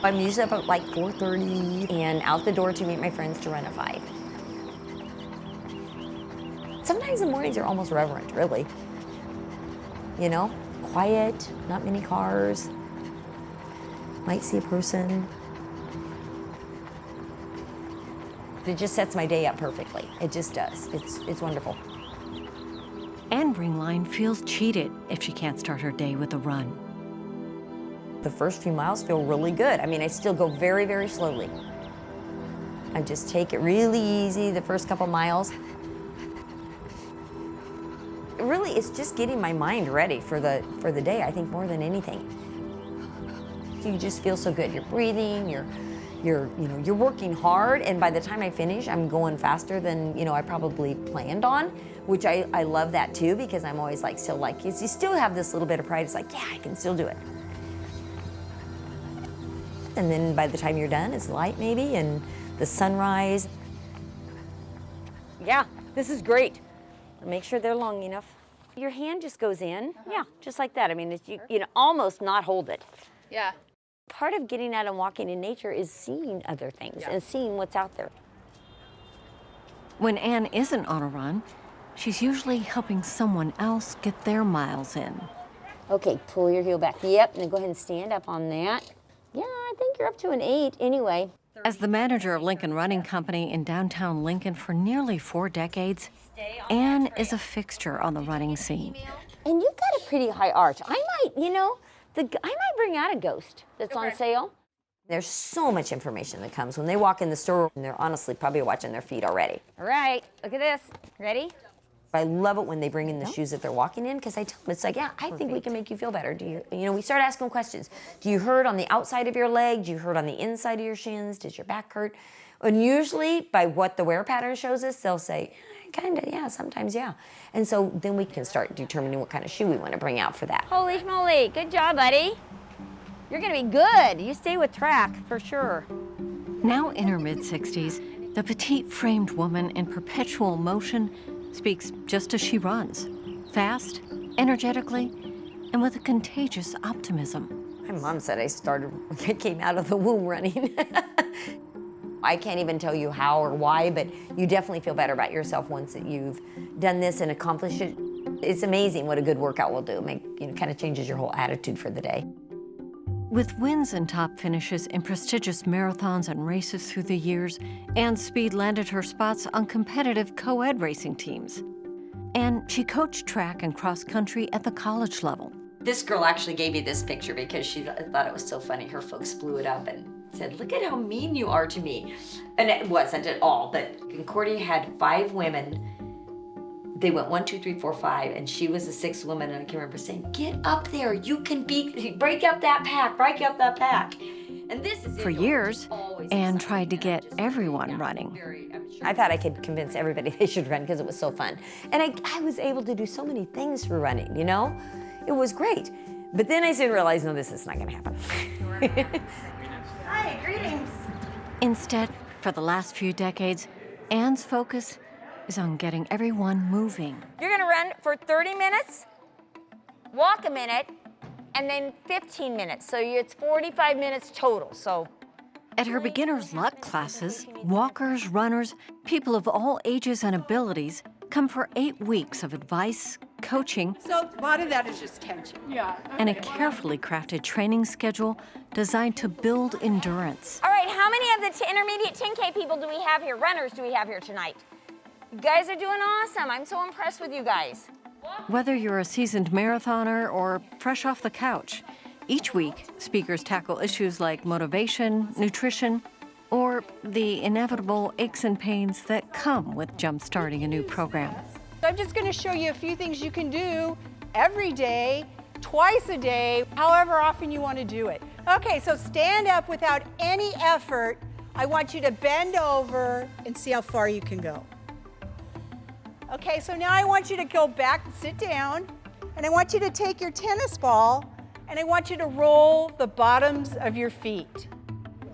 I'm usually up at like 4:30 and out the door to meet my friends to run at 5. Sometimes the mornings are almost reverent, really. You know, quiet, not many cars. Might see a person. It just sets my day up perfectly. It just does. It's wonderful. Anne Ringline feels cheated if she can't start her day with a run. The first few miles feel really good. I mean, I still go very, very slowly. I just take it really easy the first couple miles. Really, it's just getting my mind ready for the day, I think, more than anything. You just feel so good. You're breathing, you're working hard, and by the time I finish, I'm going faster than, I probably planned on, which I love that too, because I'm always like, still like, you still have this little bit of pride. It's like, yeah, I can still do it. And then by the time you're done, it's light maybe, and the sunrise. Yeah, this is great. Make sure they're long enough. Your hand just goes in, yeah, just like that. I mean, it's, you almost not hold it. Yeah. Part of getting out and walking in nature is seeing other things and seeing what's out there. When Anne isn't on a run, she's usually helping someone else get their miles in. Okay, pull your heel back. Yep, and then go ahead and stand up on that. Yeah, I think you're up to an 8 anyway. As the manager of Lincoln Running Company in downtown Lincoln for nearly 4 decades, Anne is a fixture on the running scene. And you've got a pretty high arch. I might, I might bring out a Ghost that's on sale. There's so much information that comes when they walk in the store, and they're honestly probably watching their feet already. All right, look at this. Ready? I love it when they bring in the shoes that they're walking in, because I tell them, it's like, yeah, I think we can make you feel better. We start asking them questions. Do you hurt on the outside of your leg? Do you hurt on the inside of your shins? Does your back hurt? And usually, by what the wear pattern shows us, they'll say, kind of, yeah, sometimes, yeah. And so then we can start determining what kind of shoe we want to bring out for that. Holy schmoly, good job, buddy. You're gonna be good. You stay with track, for sure. Now in her mid-60s, the petite framed woman in perpetual motion speaks just as she runs, fast, energetically, and with a contagious optimism. My mom said I came out of the womb running. I can't even tell you how or why, but you definitely feel better about yourself once that you've done this and accomplished it. It's amazing what a good workout will do. Kind of changes your whole attitude for the day. With wins and top finishes in prestigious marathons and races through the years, Anne's speed landed her spots on competitive co-ed racing teams. And she coached track and cross country at the college level. This girl actually gave me this picture because she thought it was so funny. Her folks blew it up and said, look at how mean you are to me. And it wasn't at all, but Concordia had 5 women. They went 1, 2, 3, 4, 5, and she was the 6th woman, and I can remember saying, get up there, you can break up that pack, break up that pack. And this is For years, Anne tried to get everyone running. I thought I could convince everybody they should run because it was so fun. And I was able to do so many things for running, It was great. But then I soon realized, no, this is not gonna happen. Hi, greetings. Instead, for the last few decades, Anne's focus is on getting everyone moving. You're gonna run for 30 minutes, walk a minute, and then 15 minutes. So it's 45 minutes total, so. At her beginner's luck classes, walkers, runners, people of all ages and abilities come for 8 weeks of advice, coaching, So a lot of that is just tension. Yeah. and a carefully crafted training schedule designed to build endurance. All right, how many of the intermediate 10K people do we have here, runners do we have here tonight? You guys are doing awesome. I'm so impressed with you guys. Whether you're a seasoned marathoner or fresh off the couch, each week, speakers tackle issues like motivation, nutrition, or the inevitable aches and pains that come with jump-starting a new program. I'm just going to show you a few things you can do every day, twice a day, however often you want to do it. Okay, so stand up without any effort. I want you to bend over and see how far you can go. Okay, so now I want you to go back, sit down, and I want you to take your tennis ball, and I want you to roll the bottoms of your feet.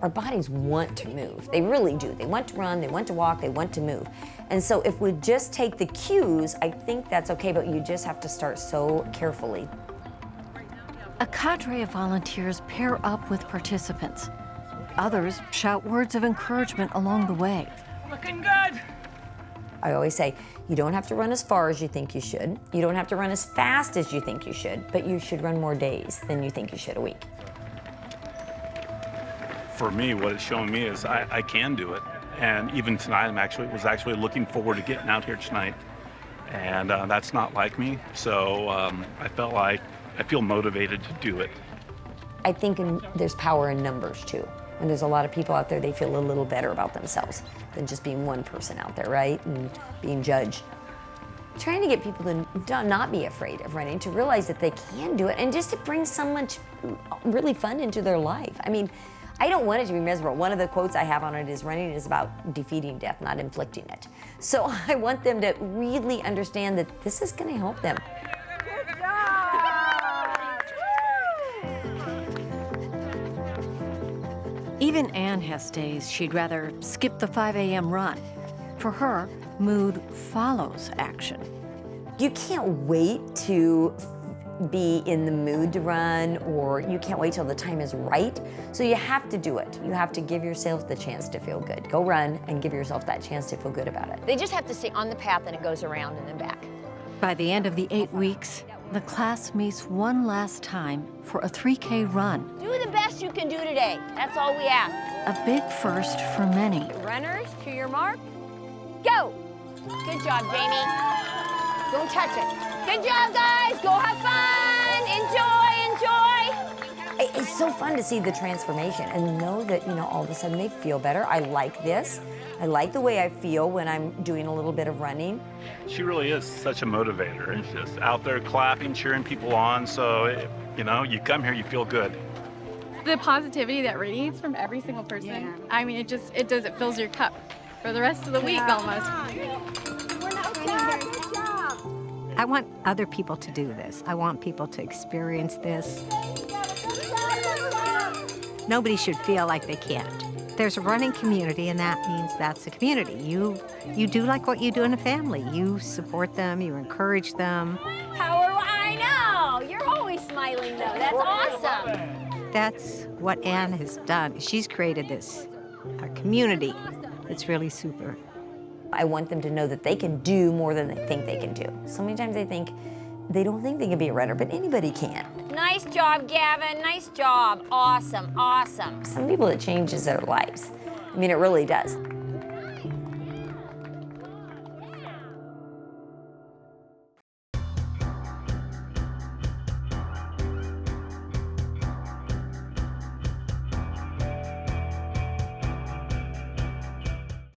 Our bodies want to move. They really do. They want to run, they want to walk, they want to move. And so if we just take the cues, I think that's okay, but you just have to start so carefully. A cadre of volunteers pair up with participants, Others shout words of encouragement along the way. Looking good. I always say, you don't have to run as far as you think you should. You don't have to run as fast as you think you should, but you should run more days than you think you should a week. For me, what it's showing me is I can do it. And even tonight, was actually looking forward to getting out here tonight. And that's not like me. So I feel motivated to do it. I think there's power in numbers too. When there's a lot of people out there, they feel a little better about themselves than just being one person out there, right? And being judged. Trying to get people to not be afraid of running, to realize that they can do it, and just to bring so much really fun into their life. I mean, I don't want it to be miserable. One of the quotes I have on it is, running is about defeating death, not inflicting it. So I want them to really understand that this is going to help them. Good job! Even Anne has days she'd rather skip the 5 a.m. run. For her, mood follows action. You can't wait to be in the mood to run, or you can't wait till the time is right. So you have to do it. You have to give yourself the chance to feel good. Go run and give yourself that chance to feel good about it. They just have to stay on the path and it goes around and then back. By the end of the 8 weeks, the class meets one last time for a 3K run. Do the best you can do today. That's all we ask. A big first for many. Runners, to your mark, go. Good job, Jamie. Don't touch it. Good job, guys. Go have fun. Enjoy. It's so fun to see the transformation and know that, all of a sudden they feel better. I like this. I like the way I feel when I'm doing a little bit of running. She really is such a motivator. It's just out there clapping, cheering people on. So, you come here, you feel good. The positivity that radiates from every single person. Yeah. I mean, it fills your cup for the rest of the week almost. I want other people to do this. I want people to experience this. Nobody should feel like they can't. There's a running community, and that means that's a community. You do like what you do in a family. You support them, you encourage them. I know. You're always smiling, though. That's awesome. That's what Anne has done. She's created a community that's really super. I want them to know that they can do more than they think they can do. So many times they don't think they can be a runner, but anybody can. Nice job, Gavin. Nice job. Awesome, awesome. Some people, it changes their lives. I mean, it really does.